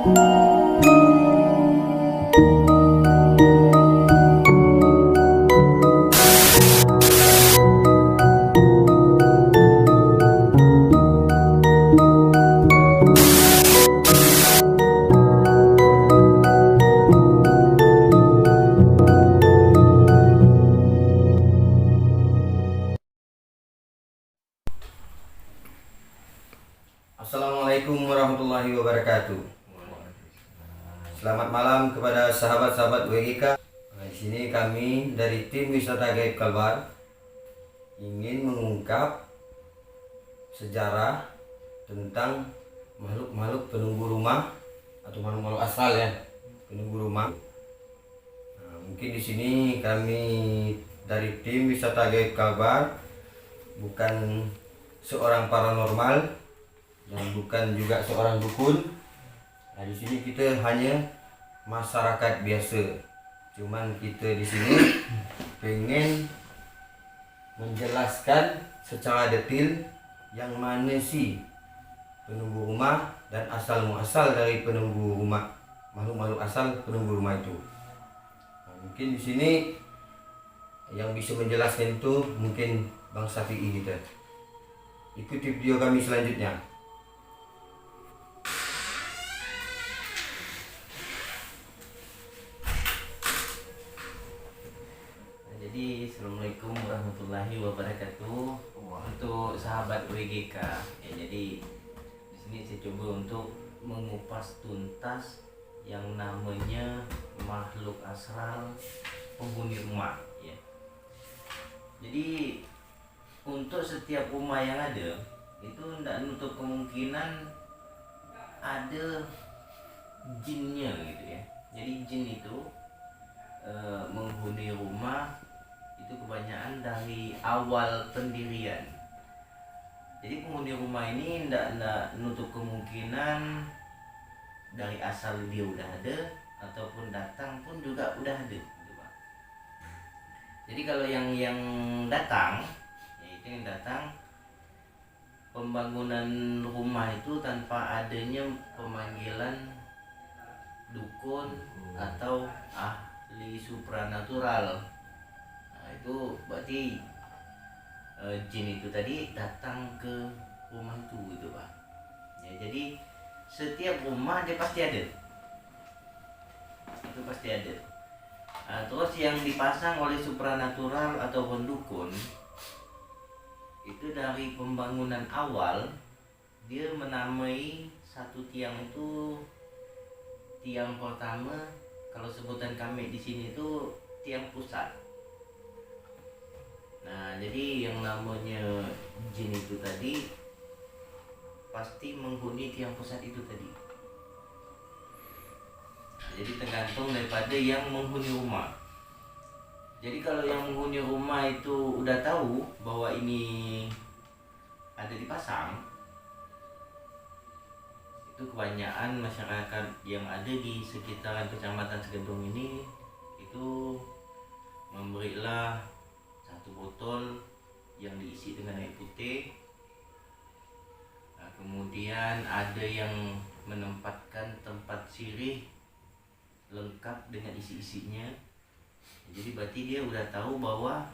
Assalamualaikum warahmatullahi wabarakatuh. Selamat malam kepada sahabat-sahabat WGK. Di sini kami dari tim Wisata Gaib Kalbar ingin mengungkap sejarah tentang makhluk-makhluk penunggu rumah atau makhluk-makhluk asal ya, penunggu rumah. Mungkin di sini kami dari tim Wisata Gaib Kalbar bukan seorang paranormal dan bukan juga seorang dukun. Di sini kita hanya masyarakat biasa. Cuman kita di sini pengen menjelaskan secara detail yang mana sih penunggu rumah dan asal muasal dari penunggu rumah, makhluk-makhluk asal penunggu rumah itu. Mungkin di sini yang bisa menjelaskan itu mungkin Bang Syafi'i kita. Ikuti video kami selanjutnya. Jadi assalamualaikum warahmatullahi wabarakatuh. Untuk sahabat WGK ya, jadi di sini saya coba untuk mengupas tuntas yang namanya makhluk astral penghuni rumah ya. Jadi untuk setiap rumah yang ada itu tidak menutup kemungkinan ada jinnya gitu ya. Jadi jin itu menghuni rumah itu kebanyakan dari awal pendirian. Jadi penghuni rumah ini tidak nutup kemungkinan dari asal dia udah ada ataupun datang pun juga udah ada gitu, Pak. Jadi kalau yang datang, yaitu yang datang pembangunan rumah itu tanpa adanya pemanggilan dukun atau ahli supranatural. Itu berarti jin itu tadi datang ke rumah itu gitu Pak ya. Jadi setiap rumah dia pasti ada, itu pasti ada. Terus yang dipasang oleh supranatural ataupun dukun itu dari pembangunan awal dia menamai satu tiang itu tiang pertama, kalau sebutan kami di sini itu tiang pusat. Nah, jadi yang namanya jin itu tadi pasti menghuni tiang pusat itu tadi. Jadi tergantung daripada yang menghuni rumah. Jadi kalau yang menghuni rumah itu udah tahu bahwa ini ada dipasang, itu kebanyakan masyarakat yang ada di sekitaran Kecamatan Segendung ini itu memberilah satu botol yang diisi dengan air putih. Kemudian ada yang menempatkan tempat sirih lengkap dengan isi-isinya. Jadi berarti dia udah tahu bahwa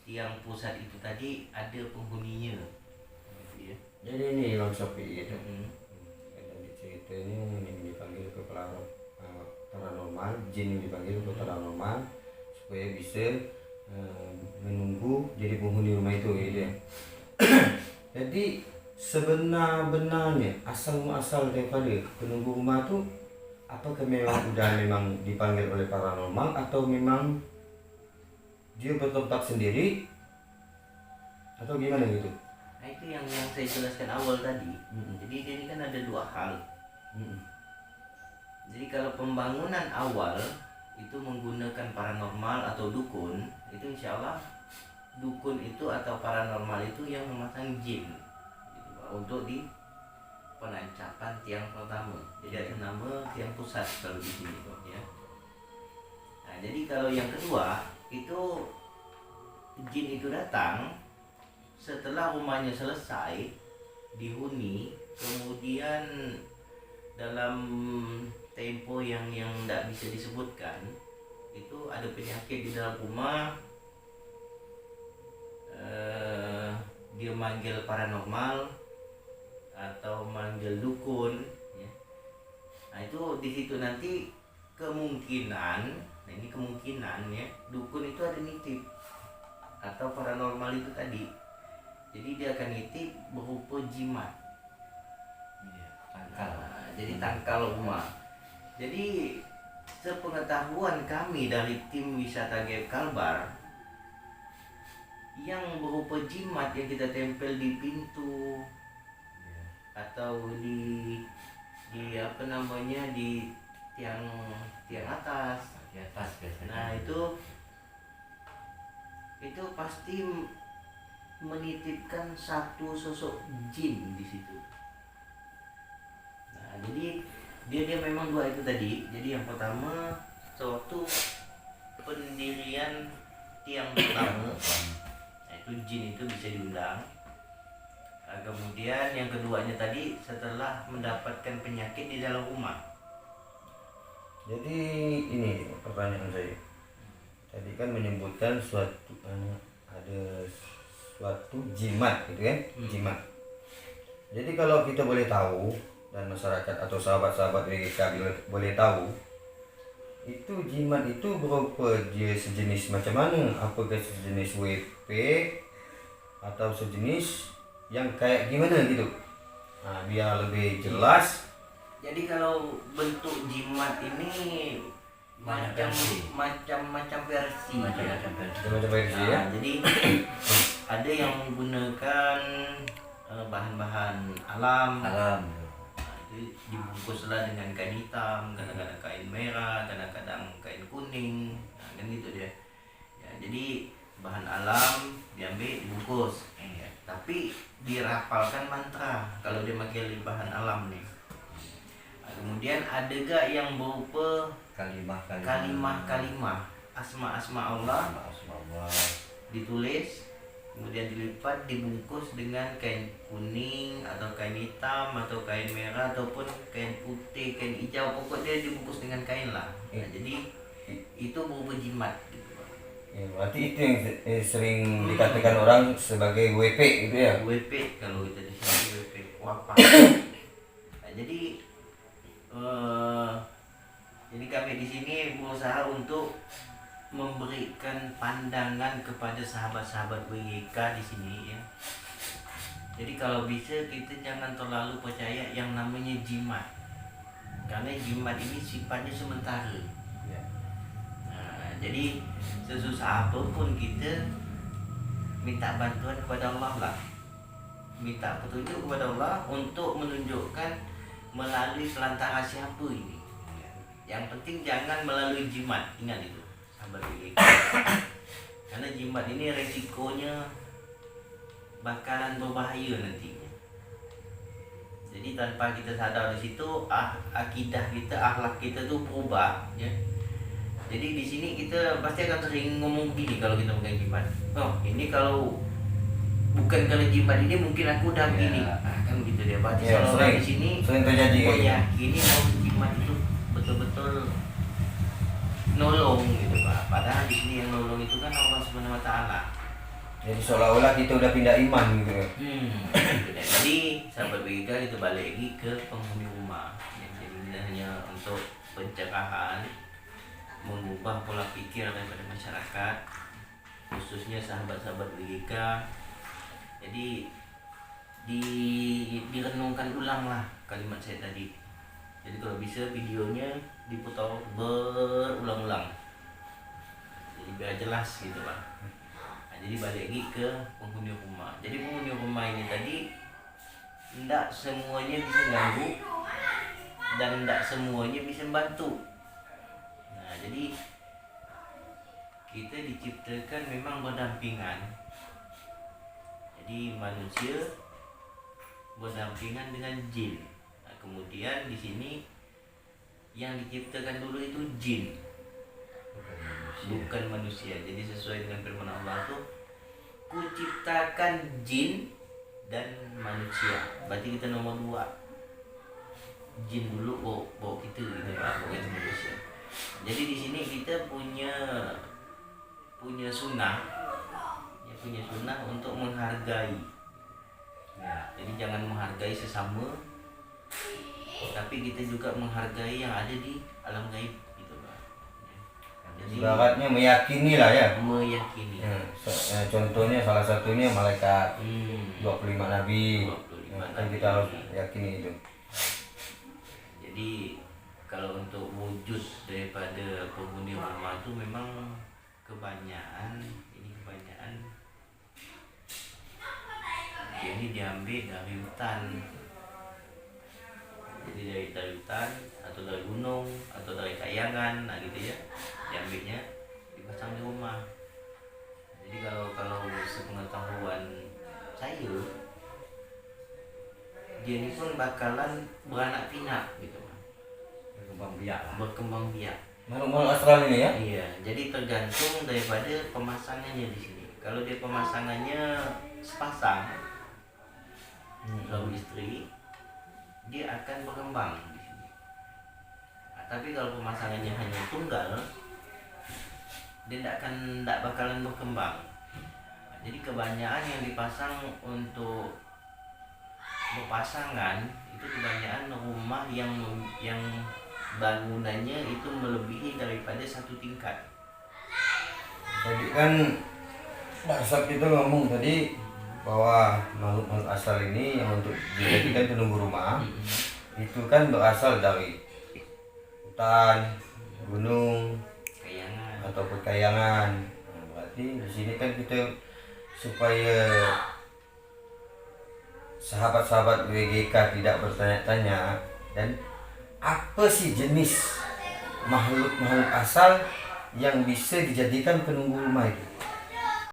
tiang pusat itu tadi ada penghuninya gitu ya. Jadi ini Bang Syafi'i gitu. Cerita ini dipanggil ke paranormal, jin dipanggil ke paranormal supaya bisa menunggu jadi penghuni rumah itu gitu ya. Jadi sebenarnya asal muasal daripada penunggu rumah itu apakah memang dipanggil oleh paranormal atau memang dia bertempat sendiri atau gimana gitu? Nah itu yang saya jelaskan awal tadi. Jadi ini kan ada dua hal. Jadi kalau pembangunan awal itu menggunakan paranormal atau dukun, itu insya Allah dukun itu atau paranormal itu yang memasang jin gitu, Pak, untuk di penancapan tiang pertama. Jadi ada nama tiang pusat kalau di sini Pak ya. Nah jadi kalau yang kedua itu jin itu datang setelah rumahnya selesai dihuni, kemudian dalam tempo yang tidak bisa disebutkan, itu ada penyakit di dalam rumah, dia manggil paranormal atau manggil dukun ya. Nah itu di situ nanti kemungkinan, nah ini kemungkinan ya, dukun itu ada nitip atau paranormal itu tadi, jadi dia akan nitip berupa jimat. Jadi tangkal rumah. Jadi sepengetahuan kami dari tim wisata Gaib Kalbar, yang berupa jimat yang kita tempel di pintu atau di apa namanya, di tiang atas. Di atas biasanya. Nah itu pasti menitipkan satu sosok jin di situ. Nah, jadi dia memang dua itu tadi. Jadi yang pertama suatu pendirian tiang pertama, nah, itu jin itu bisa diundang. Nah, kemudian yang keduanya tadi setelah mendapatkan penyakit di dalam rumah. Jadi ini pertanyaan saya. Tadi kan menyebutkan suatu ada suatu jimat gitu kan, jimat. Jadi kalau kita boleh tahu dan masyarakat atau sahabat-sahabat WGK boleh tahu, itu jimat itu berupa dia sejenis macam mana? Apakah sejenis WP atau sejenis yang kayak gimana gitu? Nah, biar lebih jelas. Jadi kalau bentuk jimat ini macam-macam versi. Macam-macam versi. Macam versi ya. Nah, jadi ada yang menggunakan bahan-bahan alam. Alam. Nah, itu dibungkuslah dengan kain hitam, kadang-kadang kain merah, kadang-kadang kain kuning. Nah, kan gitu dia. Ya, jadi bahan alam diambil dibungkus. Ya, tapi dirapalkan mantra kalau dia pakai bahan alam nih. Nah, kemudian ada gak yang berupa kalimah asma-asma Allah ditulis, kemudian dilipat, dibungkus dengan kain kuning atau kain hitam atau kain merah ataupun kain putih, kain hijau, pokoknya dibungkus dengan kain lah. Nah, jadi itu berupa jimat gitu. Ya, berarti itu yang sering dikatakan orang sebagai WP gitu ya. WP kalau kita di sini WP wapa. Nah, jadi kami di sini berusaha untuk memberikan pandangan kepada sahabat-sahabat WGK di sini ya. Jadi kalau bisa kita jangan terlalu percaya yang namanya jimat, karena jimat ini sifatnya sementara. Ya. Nah, jadi sesusah apapun kita minta bantuan kepada Allah lah, minta petunjuk kepada Allah untuk menunjukkan melalui perantara siapa ini. Yang penting jangan melalui jimat, ingat itu sahabat WGK. Karena jimat ini resikonya bakalan berbahaya nantinya. Jadi tanpa kita sadar di situ, akidah kita, akhlak kita tuh berubah ya. Jadi di sini kita pasti akan sering ngomong gini kalau kita pegang jimat. Oh, ini kalau bukan kalau jimat ini mungkin aku udah begini. Nah, kan gitu dia. Berarti Ya, kalau sering, di sini sering terjadi kayak gitu. yakini kalau jimat itu betul-betul nolong gitu Pak. Padahal di sini yang nolong itu kan Allah Subhanahu wa taala. Jadi seolah-olah kita udah pindah iman gitu ya. Gitu deh. Jadi sahabat WGK kita balik lagi ke penghuni rumah. Ya, jadi ini hanya untuk pencegahan, mengubah pola pikir daripada masyarakat, khususnya sahabat-sahabat WGK. Jadi direnungkan ulang lah kalimat saya tadi. Jadi kalau bisa videonya diputar berulang-ulang, jadi biar jelas gitu Pak. Nah, jadi balik lagi ke penghuni rumah. Jadi penghuni rumah ini tadi tidak semuanya bisa ganggu dan tidak semuanya bisa membantu. Nah, jadi kita diciptakan memang berdampingan. Jadi manusia berdampingan dengan jin. Nah, kemudian di sini yang diciptakan dulu itu jin, bukan manusia. Jadi sesuai dengan firman Allah itu, kuciptakan jin dan manusia. Berarti kita nomor 2. jin dulu bawa kita gitu Pak, bawa kita manusia. Jadi di sini kita punya sunnah, ya punya sunnah untuk menghargai. Ya, jadi jangan menghargai sesama, tapi kita juga menghargai yang ada di alam gaib gitu Pak. Ya. Jadi Ibaratnya meyakini lah ya. meyakini. Contohnya salah satunya malaikat 25 nabi. 25 Kan nabi. kita harus yakini itu. Jadi kalau untuk wujud daripada penghuni rumah itu memang kebanyakan ini diambil dari hutan. Jadi dari hutan atau dari gunung atau dari kayangan, nah gitu ya, diambilnya dipasang di rumah. Jadi kalau sepengetahuan saya, dia ini pun bakalan beranak pinak gitu, berkembang biak. Makhluk astral ini ya. Iya, jadi tergantung daripada pemasangannya di sini. Kalau dia pemasangannya sepasang, suami istri, dia akan berkembang di sini. Nah, tapi kalau pemasangannya hanya tunggal, dia tidak bakalan berkembang. Nah, jadi kebanyakan yang dipasang untuk berpasangan itu kebanyakan rumah yang bangunannya itu melebihi daripada 1 tingkat. Jadi kan Dasar kita ngomong tadi bahwa makhluk asal ini yang untuk dijadikan penunggu rumah itu kan berasal dari hutan, gunung, Kayangan. ataupun kayangan. Nah, berarti di sini kan kita supaya sahabat-sahabat WGK tidak bertanya-tanya, dan apa sih jenis makhluk asal yang bisa dijadikan penunggu rumah itu?